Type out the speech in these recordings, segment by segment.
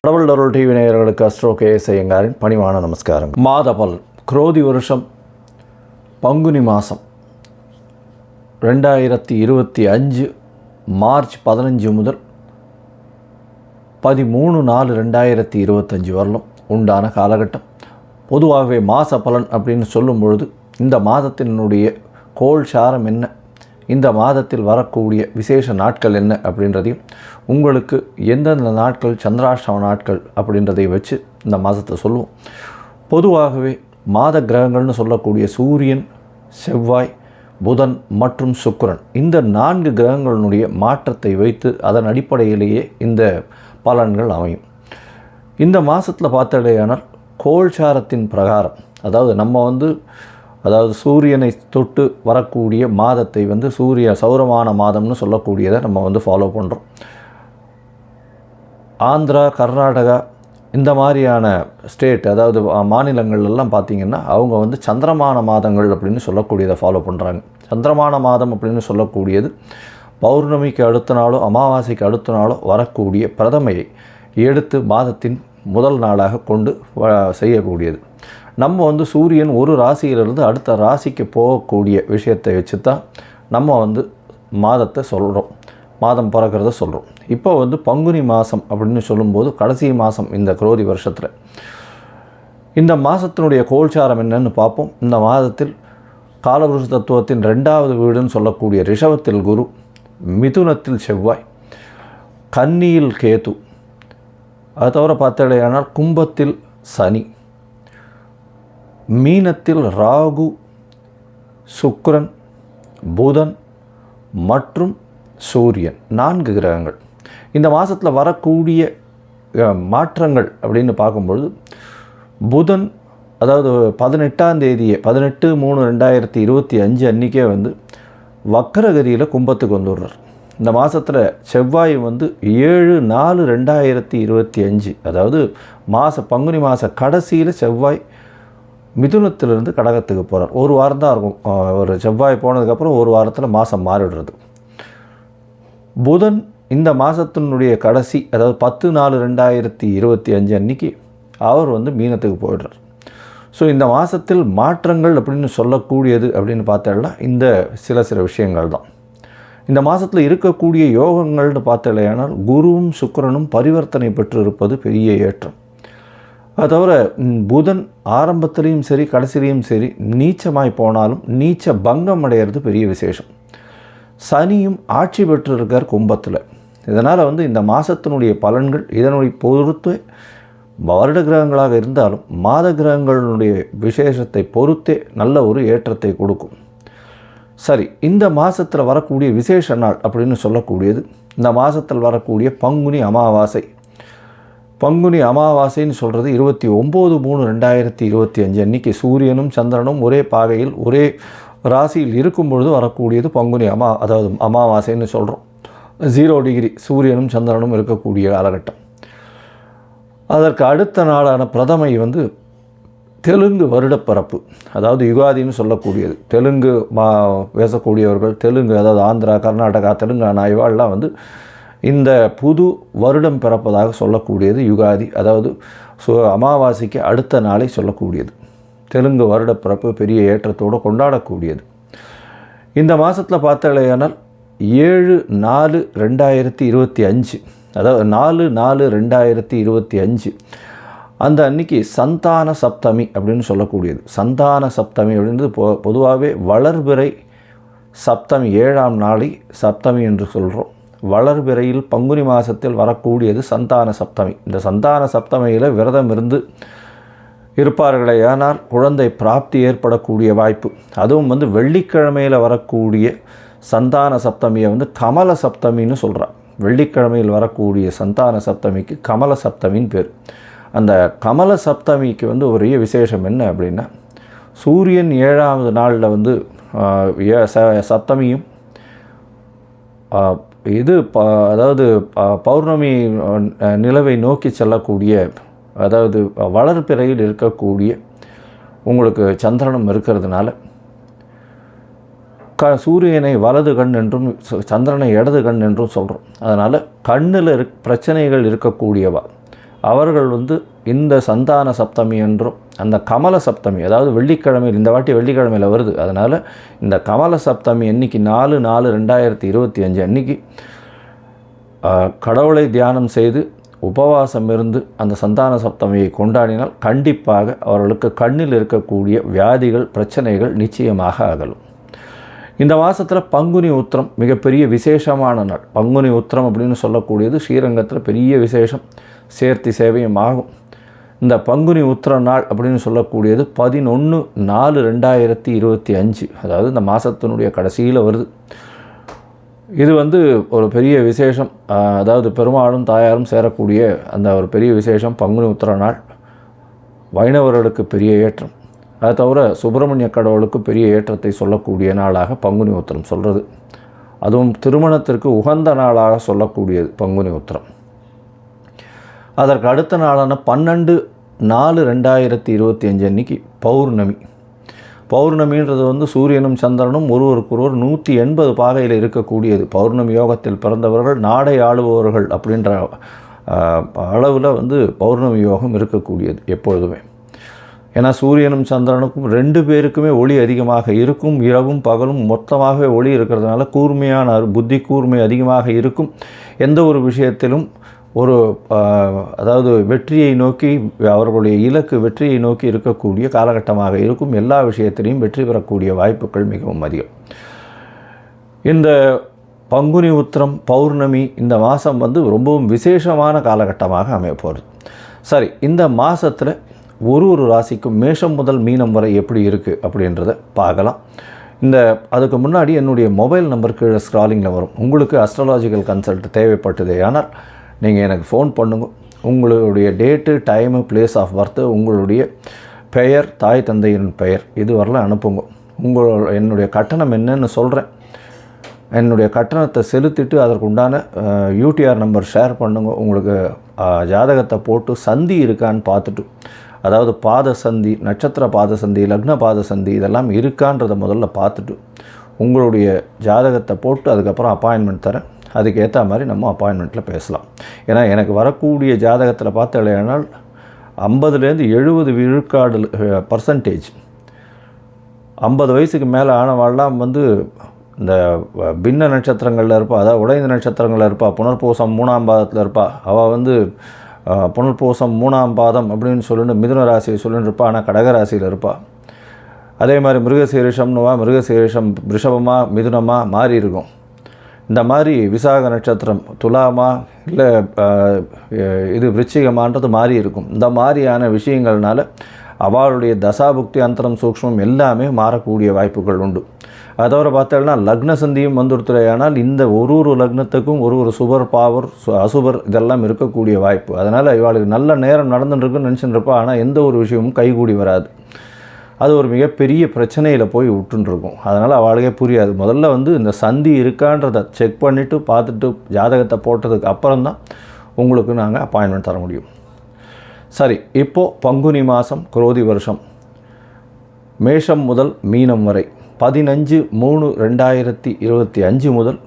கடவுள் அருள் டிவி நேயர்களுக்கு astro KS ஐயங்காரின் பணிவான நமஸ்காரம். மாத பலன் குரோதி வருஷம் பங்குனி மாதம் 2025 மார்ச் 15 முதல் 13/4/2025 வரலும் உண்டான காலகட்டம். பொதுவாகவே மாத பலன் அப்படின்னு சொல்லும் பொழுது இந்த மாதத்தினுடைய கோள் சாரம் என்ன, இந்த மாதத்தில் வரக்கூடிய விசேஷ நாட்கள் என்ன அப்படின்றதையும், உங்களுக்கு எந்தெந்த நாட்கள் சந்திராஷ்டம நாட்கள் அப்படின்றதை வச்சு இந்த மாதத்தை சொல்லுவோம். பொதுவாகவே மாத கிரகங்கள்னு சொல்லக்கூடிய சூரியன், செவ்வாய், புதன் மற்றும் சுக்கிரன், இந்த 4 கிரகங்களினுடைய மாற்றத்தை வைத்து அதன் அடிப்படையிலேயே இந்த பலன்கள் அமையும். இந்த மாதத்தில் பார்த்தாலேயானால் கோள்சாரத்தின் பிரகாரம், அதாவது நம்ம சூரியனை தொட்டு வரக்கூடிய மாதத்தை சௌரமான மாதம்னு சொல்லக்கூடியதை நம்ம ஃபாலோ பண்ணுறோம். ஆந்திரா, கர்நாடகா இந்த மாதிரியான ஸ்டேட், அதாவது மாநிலங்கள்லாம் பார்த்திங்கன்னா அவங்க சந்திரமான மாதங்கள் அப்படின்னு சொல்லக்கூடியதை ஃபாலோ பண்ணுறாங்க. சந்திரமான மாதம் அப்படின்னு சொல்லக்கூடியது பௌர்ணமிக்கு அடுத்த நாளோ அமாவாசைக்கு அடுத்த நாளோ வரக்கூடிய பிரதமையை எடுத்து மாதத்தின் முதல் நாளாக கொண்டு செய்யக்கூடியது. நம்ம சூரியன் ஒரு ராசியிலிருந்து அடுத்த ராசிக்கு போகக்கூடிய விஷயத்தை வச்சு தான் நம்ம மாதத்தை சொல்கிறோம், மாதம் பிறக்கிறத சொல்கிறோம். இப்போ பங்குனி மாதம் அப்படின்னு சொல்லும்போது கடைசி மாதம் இந்த குரோதி வருஷத்தில். இந்த மாதத்தினுடைய கோள்சாரம் என்னன்னு பார்ப்போம். இந்த மாதத்தில் காலபுருஷ தத்துவத்தின் 2வது வீடுன்னு சொல்லக்கூடிய ரிஷபத்தில் குரு, மிதுனத்தில் செவ்வாய், கன்னியில் கேது, அது தவிர பார்த்தாலேயானால் கும்பத்தில் சனி, மீனத்தில் ராகு, சுக்கிரன், புதன் மற்றும் சூரியன், 4 கிரகங்கள். இந்த மாதத்தில் வரக்கூடிய மாற்றங்கள் அப்படின்னு பார்க்கும்பொழுது, புதன் அதாவது 18ஆம் தேதியே 18/3/2025 அன்றைக்கே வக்கரகதியில் கும்பத்துக்கு வந்துடுறார். இந்த மாதத்தில் செவ்வாய் 7/4/2025, அதாவது பங்குனி மாத கடைசியில் செவ்வாய் மிதுனத்திலிருந்து கடகத்துக்கு போகிறார். ஒரு வாரம் தான் இருக்கும். ஒரு செவ்வாய் போனதுக்கப்புறம் ஒரு வாரத்தில் மாதம் மாறிடுறது. புதன் இந்த மாதத்தினுடைய கடைசி, அதாவது 10/4/2025 அன்றைக்கி அவர் மீனத்துக்கு போயிடுறார். ஸோ இந்த மாதத்தில் மாற்றங்கள் அப்படின்னு சொல்லக்கூடியது அப்படின்னு பார்த்தாலும் இந்த சில விஷயங்கள் தான். இந்த மாதத்தில் இருக்கக்கூடிய யோகங்கள்னு பார்த்தாலேயானால் குருவும் சுக்கிரனும் பரிவர்த்தனை பெற்று இருப்பது பெரிய ஏற்றம். அது தவிர புதன் ஆரம்பத்திலையும் சரி கடைசிலையும் சரி நீச்சமாய் போனாலும் நீச்ச பங்கம் அடையிறது பெரிய விசேஷம். சனியும் ஆட்சி பெற்றிருக்கார் கும்பத்தில். இதனால் இந்த மாதத்தினுடைய பலன்கள் இதனுடைய பொறுத்து வருட கிரகங்களாக இருந்தாலும் மாத கிரகங்களுடைய விசேஷத்தை பொறுத்தே நல்ல ஒரு ஏற்றத்தை கொடுக்கும். சரி, இந்த மாதத்தில் வரக்கூடிய விசேஷ நாள் அப்படின்னு சொல்லக்கூடியது இந்த மாதத்தில் வரக்கூடிய பங்குனி அமாவாசை. பங்குனி அமாவாசைன்னு சொல்கிறது 29/3/2025 அன்றைக்கி சூரியனும் சந்திரனும் ஒரே பாகையில் ஒரே ராசியில் இருக்கும் பொழுது வரக்கூடியது பங்குனி அதாவது அமாவாசைன்னு சொல்கிறோம். 0 டிகிரி சூரியனும் சந்திரனும் இருக்கக்கூடிய காலகட்டம். அதற்கு அடுத்த நாளான பிரதமை தெலுங்கு வருடப்பிறப்பு, அதாவது யுகாதின்னு சொல்லக்கூடியது. தெலுங்கு பேசக்கூடியவர்கள், தெலுங்கு அதாவது ஆந்திரா, கர்நாடகா, தெலுங்கானா இவாள்லாம் இந்த புது வருடம் பிறப்பதாக சொல்லக்கூடியது யுகாதி, அதாவது அமாவாசைக்கு அடுத்த நாளை சொல்லக்கூடியது. தெலுங்கு வருடப்பிறப்பு பெரிய ஏற்றத்தோடு கொண்டாடக்கூடியது. இந்த மாதத்தில் பார்த்தாலேயானால் 7/4/2025, அதாவது 4/4/2025 அந்த அன்னைக்கு சந்தான சப்தமி அப்படின்னு சொல்லக்கூடியது. சந்தான சப்தமி அப்படின்றது பொதுவாகவே வளர்பிறை சப்தமி 7ஆம் நாளை சப்தமி என்று சொல்கிறோம். வளர்பிறையில் பங்குனி மாதத்தில் வரக்கூடியது சந்தான சப்தமி. இந்த சந்தான சப்தமியில் விரதம் இருந்து இருப்பார்களே ஆனால் குழந்தை பிராப்தி ஏற்படக்கூடிய வாய்ப்பு. அதுவும் வெள்ளிக்கிழமையில் வரக்கூடிய சந்தான சப்தமியை கமல சப்தமின்னு சொல்கிறார். வெள்ளிக்கிழமையில் வரக்கூடிய சந்தான சப்தமிக்கு கமல சப்தமின்னு பேர். அந்த கமல சப்தமிக்கு ஒரே விசேஷம் என்ன அப்படின்னா, சூரியன் 7ஆவது நாளில் சப்தமியும் அதாவது பௌர்ணமி நிலவை நோக்கி செல்லக்கூடிய, அதாவது வளர்பிறையில் இருக்கக்கூடிய உங்களுக்கு சந்திரனும் இருக்கிறதுனால சூரியனை வலது கண் என்றும் சந்திரனை இடது கண் என்றும் சொல்கிறோம். அதனால் கண்ணில் பிரச்சனைகள் இருக்கக்கூடியவா, அவர்கள் வந்து இந்த சந்தான சப்தமி என்றும் அந்த கமல சப்தமி, அதாவது வெள்ளிக்கிழமையில், இந்த வாட்டி வெள்ளிக்கிழமையில் வருது, அதனால் இந்த கமல சப்தமி அன்றைக்கி 4/4/2025 அன்றைக்கி கடவுளை தியானம் செய்து உபவாசம் இருந்து அந்த சந்தான சப்தமியை கொண்டாடினால் கண்டிப்பாக அவர்களுக்கு கண்ணில் இருக்கக்கூடிய வியாதிகள், பிரச்சனைகள் நிச்சயமாக அகலும். இந்த மாதத்தில் பங்குனி உத்திரம் மிகப்பெரிய விசேஷமான நாள். பங்குனி உத்திரம் அப்படின்னு சொல்லக்கூடியது ஸ்ரீரங்கத்தில் பெரிய விசேஷம், சேர்த்தி சேவையும் ஆகும். இந்த பங்குனி உத்திர நாள் அப்படின்னு சொல்லக்கூடியது 11/4/2025, அதாவது இந்த மாதத்தினுடைய கடைசியில் வருது. இது வந்து ஒரு பெரிய விசேஷம், அதாவது பெருமாளும் தாயாரும் சேரக்கூடிய அந்த ஒரு பெரிய விசேஷம் பங்குனி உத்திர நாள். வைணவர்களுக்கு பெரிய ஏற்றம், அதை தவிர சுப்பிரமணிய கடவுளுக்கு பெரிய ஏற்றத்தை சொல்லக்கூடிய நாளாக பங்குனி உத்திரம் சொல்கிறது. அதுவும் திருமணத்திற்கு உகந்த நாளாக சொல்லக்கூடியது பங்குனி உத்திரம். அதற்கு அடுத்த நாளான 12/4/2025 அன்றைக்கி பௌர்ணமி. பௌர்ணமின்றது வந்து சூரியனும் சந்திரனும் ஒருவருக்கொருவர் 180 பாகையில் இருக்கக்கூடியது. பௌர்ணமி யோகத்தில் பிறந்தவர்கள் நாடை ஆளுபவர்கள் அப்படின்ற அளவில் வந்து பௌர்ணமி யோகம் இருக்கக்கூடியது எப்பொழுதுமே. ஏன்னா சூரியனும் சந்திரனுக்கும் 2 பேருக்குமே ஒளி அதிகமாக இருக்கும். இரவும் பகலும் மொத்தமாகவே ஒளி இருக்கிறதுனால கூர்மையான புத்தி கூர்மை அதிகமாக இருக்கும். எந்த ஒரு விஷயத்திலும் ஒரு அதாவது வெற்றியை நோக்கி, அவர்களுடைய இலக்கு வெற்றியை நோக்கி இருக்கக்கூடிய காலகட்டமாக இருக்கும். எல்லா விஷயத்திலையும் வெற்றி பெறக்கூடிய வாய்ப்புகள் மிகவும் அதிகம். இந்த பங்குனி உத்திரம் பௌர்ணமி இந்த மாதம் வந்து ரொம்பவும் விசேஷமான காலகட்டமாக அமையப்போகிறது. சரி, இந்த மாதத்தில் ஒரு ராசிக்கும் மேஷம் முதல் மீனம் வரை எப்படி இருக்குது அப்படின்றத பார்க்கலாம். அதுக்கு முன்னாடி என்னுடைய மொபைல் நம்பர் கீழே ஸ்க்ராலிங்கில் வரும். உங்களுக்கு அஸ்ட்ராலாஜிக்கல் கன்சல்ட் தேவைப்பட்டது ஆனால் நீங்கள் எனக்கு ஃபோன் பண்ணுங்க. உங்களுடைய date, time, place of birth, உங்களுடைய பெயர், தாய் தந்தையின் பெயர் இது வரலாம் அனுப்புங்க. என்னுடைய கட்டணம் என்னன்னு சொல்கிறேன். என்னுடைய கட்டணத்தை செலுத்திட்டு அதற்கு உண்டான யூடிஆர் நம்பர் ஷேர் பண்ணுங்க. உங்களுக்கு ஜாதகத்தை போட்டு சந்தி இருக்கான்னு பார்த்துட்டு, அதாவது பாத சந்தி, நட்சத்திர பாத சந்தி, லக்ன பாத சந்தி இதெல்லாம் இருக்கான்றதை முதல்ல பார்த்துட்டு உங்களுடைய ஜாதகத்தை போட்டு அதுக்கப்புறம் அப்பாயின்மெண்ட் தரேன். அதுக்கு ஏற்ற மாதிரி நம்ம அப்பாயின்மெண்ட்டில் பேசலாம். ஏன்னா எனக்கு வரக்கூடிய ஜாதகத்தில் பார்த்து இல்லையானால் 50-70 விழுக்காடு % 50 வயசுக்கு மேலே ஆனவாள்லாம் வந்து இந்த பின்ன நட்சத்திரங்களில் இருப்பாள், அதாவது உடைந்த நட்சத்திரங்களில் இருப்பாள், புனர்பூசம் 3ஆம் பாதத்தில் இருப்பாள். அவள் வந்து புனர்பூசம் 3ஆம் பாதம் அப்படின்னு சொல்லிட்டு மிதுன ராசியை சொல்லிட்டு இருப்பாள், ஆனால் கடகராசியில் இருப்பாள். அதே மாதிரி மிருகசீரிஷம்னுவா, மிருகசீரிஷம் ரிஷபமாக மிதுனமாக மாறி இருக்கும். இந்த மாதிரி விசாக நட்சத்திரம் துலாமா இல்லை இது விருச்சிகமான்றது மாறி இருக்கும். இந்த மாதிரியான விஷயங்கள்னால அவளுடைய தசாபுக்தி அந்தரம் சூக்ஷ்மம் எல்லாமே மாறக்கூடிய வாய்ப்புகள் உண்டு. அதை தவிர பார்த்தோம்னா லக்ன சந்தியும் வந்துடுத்துறையானால் இந்த ஒரு லக்னத்துக்கும் ஒரு சுபர் பாவர் அசுபர் இதெல்லாம் இருக்கக்கூடிய வாய்ப்பு. அதனால் இவளுக்கு நல்ல நேரம் நடந்துட்டுருக்குன்னு நினச்சிட்டு இருப்பா, ஆனால் எந்த ஒரு விஷயமும் கைகூடி வராது. அது ஒரு மிகப்பெரிய பிரச்சனையில் போய் விட்டுருக்கும். அதனால் அவளுக்கே புரியாது. முதல்ல வந்து இந்த சந்தி இருக்கான்றதை செக் பண்ணிவிட்டு பார்த்துட்டு ஜாதகத்தை போட்டதுக்கு அப்புறம்தான் உங்களுக்கு நாங்கள் அப்பாயின்மெண்ட் தர முடியும். சரி, இப்போது பங்குனி மாதம் குரோதி வருஷம் மேஷம் முதல் மீனம் வரை 15/3/2025 முதல்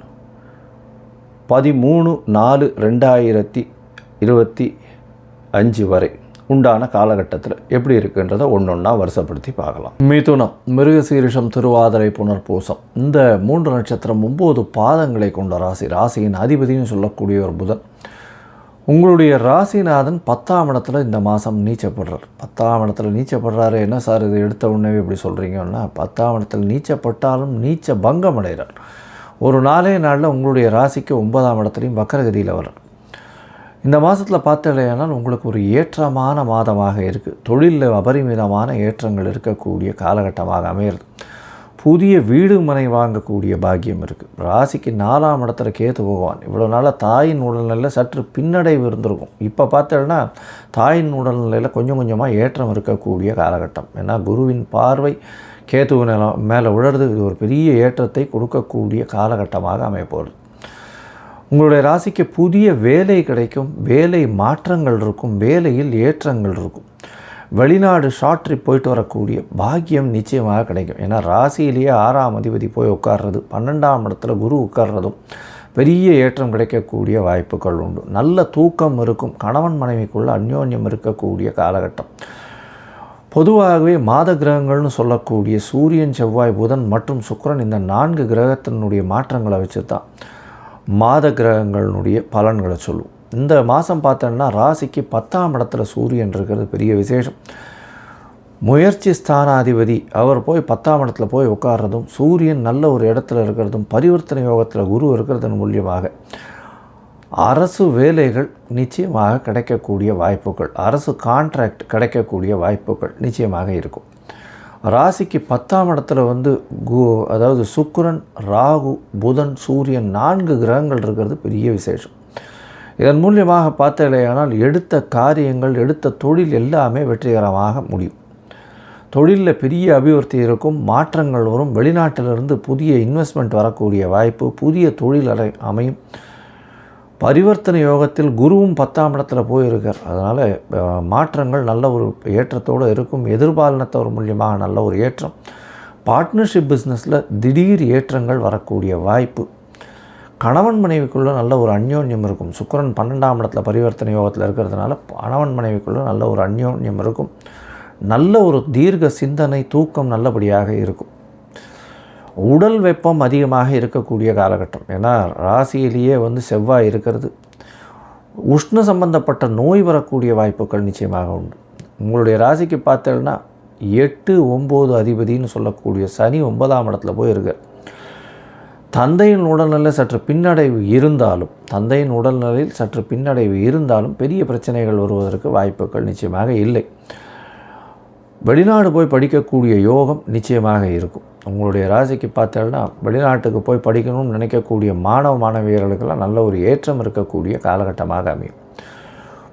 13/4/2025 வரை உண்டான காலகட்டத்தில் எப்படி இருக்குன்றதை ஒன்றொன்னா வருஷப்படுத்தி பார்க்கலாம். மிதுனம், மிருகசீரிஷம், திருவாதிரை, புனர்பூசம் இந்த 3 நட்சத்திரம் 9 பாதங்களை கொண்ட ராசி. ராசியின் அதிபதினு சொல்லக்கூடிய ஒரு புதன். உங்களுடைய ராசிநாதன் 10ஆம் இடத்துல இந்த மாதம் நீச்சப்படுறார். 10ஆம் இடத்துல நீச்சப்படுறாரு. என்ன சார் இது எடுத்த உடனே இப்படி சொல்கிறீங்கன்னா, 10ஆம் இடத்துல நீச்சப்பட்டாலும் நீச்ச பங்கம் அடைகிறார். ஒரு 4 நாளில் உங்களுடைய ராசிக்கு 9ஆம் இடத்துலையும் வக்கரகதியில் வர்றார். இந்த மாதத்தில் பார்த்தலையானால் உங்களுக்கு ஒரு ஏற்றமான மாதமாக இருக்குது. தொழிலில் அபரிமிதமான ஏற்றங்கள் இருக்கக்கூடிய காலகட்டமாக அமையிறது. புதிய வீடு மனை வாங்கக்கூடிய பாக்கியம் இருக்குது. ராசிக்கு 4ஆம் இடத்துல கேத்து பகவான். இவ்வளோ நாளாக தாயின் உடல்நிலையில் சற்று பின்னடைவு இருந்திருக்கும். இப்போ பார்த்தோன்னா தாயின் உடல்நிலையில் கொஞ்சம் கொஞ்சமாக ஏற்றம் இருக்கக்கூடிய காலகட்டம். ஏன்னா குருவின் பார்வை கேத்து மேலே உழறது. இது ஒரு பெரிய ஏற்றத்தை கொடுக்கக்கூடிய காலகட்டமாக அமையப்போகுது. உங்களுடைய ராசிக்கு புதிய வேலை கிடைக்கும். வேலை மாற்றங்கள் இருக்கும். வேலையில் ஏற்றங்கள் இருக்கும். வெளிநாடு ஷார்ட் ட்ரிப் போயிட்டு வரக்கூடிய பாக்கியம் நிச்சயமாக கிடைக்கும். ஏன்னா ராசியிலேயே 6ஆம் அதிபதி போய் உட்கார்றது, 12ஆம் இடத்துல குரு உட்கார்றதும் பெரிய ஏற்றம் கிடைக்கக்கூடிய வாய்ப்புகள் உண்டு. நல்ல தூக்கம் இருக்கும். கணவன் மனைவிக்குள்ள அந்யோன்யம் இருக்கக்கூடிய காலகட்டம். பொதுவாகவே மாத கிரகங்கள்னு சொல்லக்கூடிய சூரியன், செவ்வாய், புதன் மற்றும் சுக்கிரன் இந்த 4 கிரகத்தினுடைய மாற்றங்களை வச்சு தான் மாத கிரகங்களுடைய பலன்களை சொல்லுவோம். இந்த மாதம் பார்த்தோன்னா ராசிக்கு 10ஆம் இடத்துல சூரியன் இருக்கிறது பெரிய விசேஷம். முயற்சி ஸ்தானாதிபதி அவர் போய் 10ஆம் இடத்துல போய் உட்கார்றதும், சூரியன் நல்ல ஒரு இடத்துல இருக்கிறதும், பரிவர்த்தனை யோகத்தில் குரு இருக்கிறதன் மூலியமாக அரசு வேலைகள் நிச்சயமாக கிடைக்கக்கூடிய வாய்ப்புகள், அரசு கான்ட்ராக்ட் கிடைக்கக்கூடிய வாய்ப்புகள் நிச்சயமாக இருக்கும். ராசிக்கு 10ஆம் இடத்துல அதாவது சுக்கிரன், ராகு, புதன், சூரியன் 4 கிரகங்கள் இருக்கிறது பெரிய விசேஷம். இதன் மூலியமாக பார்த்தலையானால் எடுத்த காரியங்கள், எடுத்த தொழில் எல்லாமே வெற்றிகரமாக முடியும். தொழிலில் பெரிய அபிவிருத்தி இருக்கும், மாற்றங்கள் வரும். வெளிநாட்டிலிருந்து புதிய இன்வெஸ்ட்மெண்ட் வரக்கூடிய வாய்ப்பு, புதிய தொழில் அமையும். பரிவர்த்தனை யோகத்தில் குருவும் 10ஆம் இடத்துல போயிருக்கார். அதனால் மாற்றங்கள் நல்ல ஒரு ஏற்றத்தோடு இருக்கும். எதிர்பாலினத்தவர் மூலியமாக நல்ல ஒரு ஏற்றம். பார்ட்னர்ஷிப் பிஸ்னஸில் திடீர் ஏற்றங்கள் வரக்கூடிய வாய்ப்பு. கணவன் மனைவிக்குள்ளே நல்ல ஒரு அந்யோன்யம் இருக்கும். சுக்கிரன் 12ஆம் இடத்துல பரிவர்த்தனை யோகத்தில் இருக்கிறதுனால கணவன் மனைவிக்குள்ளே நல்ல ஒரு அந்யோன்யம் இருக்கும். நல்ல ஒரு தீர்க்க சிந்தனை, தூக்கம் நல்லபடியாக இருக்கும். உடல் வெப்பம் அதிகமாக இருக்கக்கூடிய காலகட்டம். ஏன்னா ராசியிலேயே செவ்வாய் இருக்கிறது. உஷ்ண சம்பந்தப்பட்ட நோய் வரக்கூடிய வாய்ப்புகள் நிச்சயமாக உண்டு. உங்களுடைய ராசிக்கு பார்த்தேன்னா 8, 9 அதிபதினு சொல்லக்கூடிய சனி 9ஆம் இடத்துல போயிருக்கார். தந்தையின் உடல்நிலை சற்று பின்னடைவு இருந்தாலும் பெரிய பிரச்சனைகள் வருவதற்கு வாய்ப்புகள் நிச்சயமாக இல்லை. வெளிநாடு போய் படிக்கக்கூடிய யோகம் நிச்சயமாக இருக்கும். உங்களுடைய ராசிக்கு பார்த்தோன்னா வெளிநாட்டுக்கு போய் படிக்கணும்னு நினைக்கக்கூடிய மாணவியர்களுக்கெல்லாம் நல்ல ஒரு ஏற்றம் இருக்கக்கூடிய காலகட்டமாக அமையும்.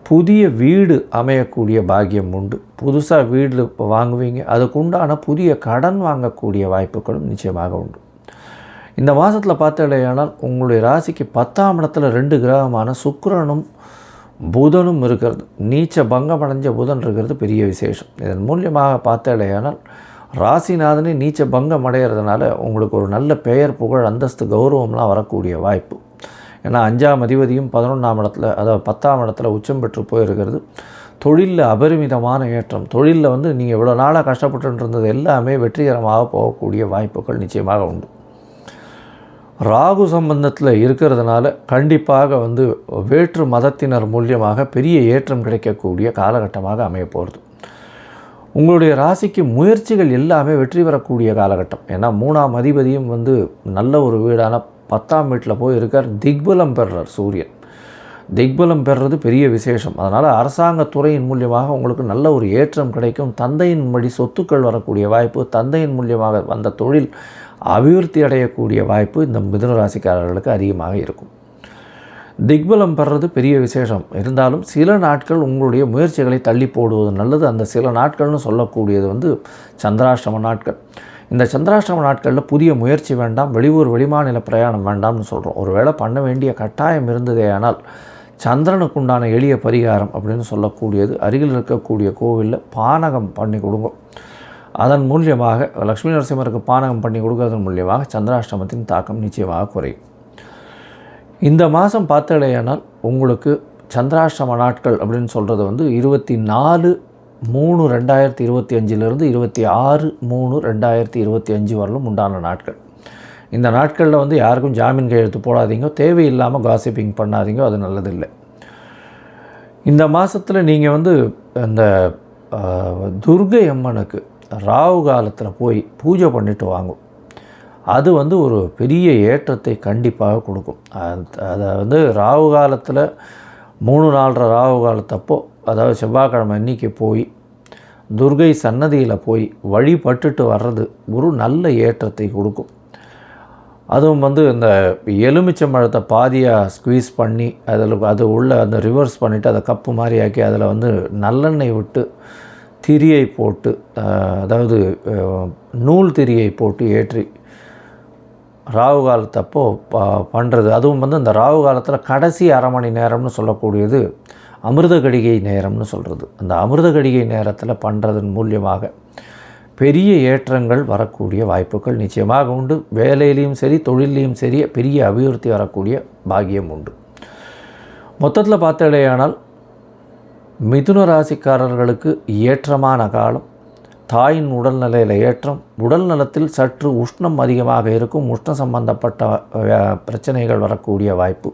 புதிய வீடு அமையக்கூடிய பாக்கியம் உண்டு. புதுசாக வீடு வாங்குவீங்க. அதுக்குண்டான புதிய கடன் வாங்கக்கூடிய வாய்ப்புகளும் நிச்சயமாக உண்டு. இந்த மாதத்தில் பார்த்தலையானால் உங்களுடைய ராசிக்கு 10ஆம் இடத்துல 2 கிரகமான சுக்கிரனும் புதனும் இருக்கிறது. நீச்ச பங்கமடைஞ்ச புதன் இருக்கிறது பெரிய விசேஷம். இதன் மூலியமாக பார்த்தலையானால் ராசிநாதனே நீச்ச பங்கம் அடைகிறதுனால உங்களுக்கு ஒரு நல்ல பெயர், புகழ், அந்தஸ்து, கௌரவம்லாம் வரக்கூடிய வாய்ப்பு. ஏன்னா 5ஆம் அதிபதியும் 11ஆம் இடத்துல, அதாவது 10ஆம் இடத்துல உச்சம் பெற்று போயிருக்கிறது. தொழிலில் அபரிமிதமான ஏற்றம். தொழிலில் நீங்கள் இவ்வளோ நாளாக கஷ்டப்பட்டு இருந்தது எல்லாமே வெற்றிகரமாக போகக்கூடிய வாய்ப்புகள் நிச்சயமாக உண்டு. ராகு சம்பந்தத்தில் இருக்கிறதுனால கண்டிப்பாக வேற்று மதத்தினர் மூலியமாக பெரிய ஏற்றம் கிடைக்கக்கூடிய காலகட்டமாக அமைய போகிறது. உங்களுடைய ராசிக்கு முயற்சிகள் எல்லாமே வெற்றி பெறக்கூடிய காலகட்டம். ஏன்னா 3ஆம் அதிபதியும் நல்ல ஒரு வீடான 10ஆம் வீட்டில் போய் இருக்கார். திக்பலம் பெறுறார் சூரியன். திக்பலம் பெறுறது பெரிய விசேஷம். அதனால் அரசாங்கத்துறையின் மூலியமாக உங்களுக்கு நல்ல ஒரு ஏற்றம் கிடைக்கும். தந்தையின் வழி சொத்துக்கள் வரக்கூடிய வாய்ப்பு, தந்தையின் மூலியமாக வந்த தொழில் அபிவிருத்தி அடையக்கூடிய வாய்ப்பு இந்த மிதுன ராசிக்காரர்களுக்கு அதிகமாக இருக்கும். திக்பலம் பெறுறது பெரிய விசேஷம். இருந்தாலும் சில நாட்கள் உங்களுடைய முயற்சிகளை தள்ளி போடுவது நல்லது. அந்த சில நாட்கள்னு சொல்லக்கூடியது சந்திராஷ்டம நாட்கள். இந்த சந்திராஷ்டம நாட்களில் புதிய முயற்சி வேண்டாம், வெளியூர் வெளிமாநில பிரயாணம் வேண்டாம்னு சொல்கிறோம். ஒரு வேளை பண்ண வேண்டிய கட்டாயம் இருந்ததே ஆனால் சந்திரனுக்குண்டான எளிய பரிகாரம் அப்படின்னு சொல்லக்கூடியது அருகில் இருக்கக்கூடிய கோவிலில் பானகம் பண்ணி கொடுங்க. அதன் மூலியமாக லக்ஷ்மி நரசிம்மருக்கு பானகம் பண்ணி கொடுக்கறதன் மூலியமாக சந்திராஷ்டமத்தின் தாக்கம் நிச்சயமாக குறையும். இந்த மாதம் பார்த்தலையானால் உங்களுக்கு சந்திராஷ்டம நாட்கள் அப்படின்னு சொல்கிறது 24/3/2025 26/3/2025 வரலும் உண்டான நாட்கள். இந்த நாட்களில் யாருக்கும் ஜாமீன் கையெழுத்து போடாதீங்க, தேவையில்லாமல் காசிப்பிங் பண்ணாதீங்க, அது நல்லதில்லை. இந்த மாதத்தில் நீங்கள் அந்த துர்கை அம்மனுக்கு ராகு காலத்தில் போய் பூஜை பண்ணிட்டு வாங்கும். அது ஒரு பெரிய ஏற்றத்தை கண்டிப்பாக கொடுக்கும். அதை ராகு காலத்தில் 3-4 ராகு காலத்தப்போ, அதாவது செவ்வாய்க்கிழமை அன்றைக்கி போய் துர்கை சன்னதியில் போய் வழிபட்டுட்டு வர்றது ஒரு நல்ல ஏற்றத்தை கொடுக்கும். அதுவும் இந்த எலுமிச்சம்பழத்தை பாதியாக ஸ்குவீஸ் பண்ணி அது உள்ள அந்த ரிவர்ஸ் பண்ணிவிட்டு அதை கப்பு மாதிரி ஆக்கி அதில் நல்லெண்ணெய் விட்டு திரியை போட்டு, அதாவது நூல் திரியை போட்டு ஏற்றி ராகு காலத்தப்போ பண்ணுறது. அதுவும் இந்த ராகு காலத்தில் கடைசி அரை மணி நேரம்னு சொல்லக்கூடியது அமிர்த கடிகை நேரம்னு சொல்கிறது. அந்த அமிர்த கடிகை நேரத்தில் பண்ணுறதன் மூலியமாக பெரிய ஏற்றங்கள் வரக்கூடிய வாய்ப்புகள் நிச்சயமாக உண்டு. வேலையிலையும் சரி தொழிலையும் சரி பெரிய அபிவிருத்தி வரக்கூடிய பாக்கியம் உண்டு. மொத்தத்தில் பார்த்தடையானால் மிதுன ராசிக்காரர்களுக்கு ஏற்றமான காலம். தாயின் உடல்நிலையில் ஏற்றம், உடல் நலத்தில் சற்று உஷ்ணம் அதிகமாக இருக்கும். உஷ்ணம் சம்பந்தப்பட்ட பிரச்சனைகள் வரக்கூடிய வாய்ப்பு.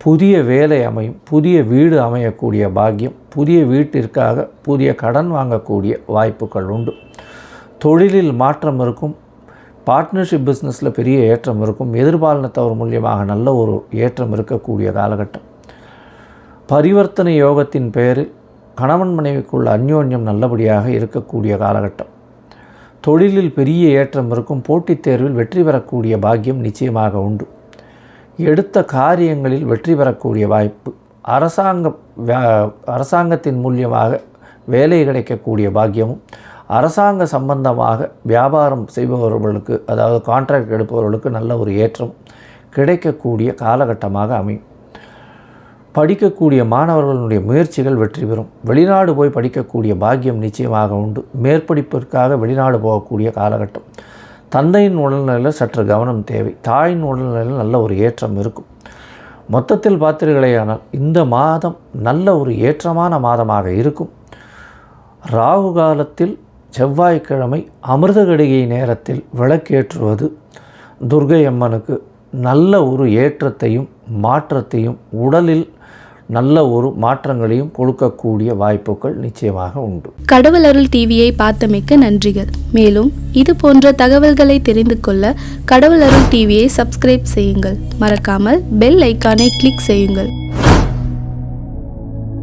புதிய வேலை அமையும், புதிய வீடு அமையக்கூடிய பாக்கியம், புதிய வீட்டிற்காக புதிய கடன் வாங்கக்கூடிய வாய்ப்புகள் உண்டு. தொழிலில் மாற்றம் இருக்கும். பார்ட்னர்ஷிப் பிஸ்னஸில் பெரிய ஏற்றம் இருக்கும். எதிர்பாலினத்தவர் மூலியமாக நல்ல ஒரு ஏற்றம் இருக்கக்கூடிய காலகட்டம். பரிவர்த்தனை யோகத்தின் பெயரில் கணவன் மனைவிக்குள்ள அந்யோன்யம் நல்லபடியாக இருக்கக்கூடிய காலகட்டம். தொழிலில் பெரிய ஏற்றம் இருக்கும். போட்டித் தேர்வில் வெற்றி பெறக்கூடிய பாக்கியம் நிச்சயமாக உண்டு. எடுத்த காரியங்களில் வெற்றி பெறக்கூடிய வாய்ப்பு. அரசாங்கத்தின் மூலியமாக வேலை கிடைக்கக்கூடிய பாக்கியமும், அரசாங்க சம்பந்தமாக வியாபாரம் செய்பவர்களுக்கு, அதாவது கான்ட்ராக்ட் எடுப்பவர்களுக்கு நல்ல ஒரு ஏற்றம் கிடைக்கக்கூடிய காலகட்டமாக அமையும். படிக்கக்கூடிய மாணவர்களுடைய முயற்சிகள் வெற்றி பெறும். வெளிநாடு போய் படிக்கக்கூடிய பாக்கியம் நிச்சயமாக உண்டு. மேற்படிப்பிற்காக வெளிநாடு போகக்கூடிய காலகட்டம். தந்தையின் உடல்நிலையில் சற்று கவனம் தேவை. தாயின் உடல்நிலையில் நல்ல ஒரு ஏற்றம் இருக்கும். மொத்தத்தில் பார்த்தீர்களேயானால் இந்த மாதம் நல்ல ஒரு ஏற்றமான மாதமாக இருக்கும். ராகு காலத்தில் செவ்வாய்க்கிழமை அமிர்தகடிகை நேரத்தில் விளக்கேற்றுவது துர்க்கை அம்மனுக்கு நல்ல ஒரு ஏற்றத்தையும் மாற்றத்தையும், உடலில் நல்ல ஒரு மாற்றங்களையும் கொடுக்கக்கூடிய வாய்ப்புகள் நிச்சயமாக உண்டு. கடவுள் அருள் டிவியை பார்த்தமைக்க நன்றிகள். மேலும் இது போன்ற தகவல்களை தெரிந்து கொள்ள கடவுள் அருள் டிவியை சப்ஸ்கிரைப் செய்யுங்கள். மறக்காமல் பெல் ஐக்கானை கிளிக் செய்யுங்கள்.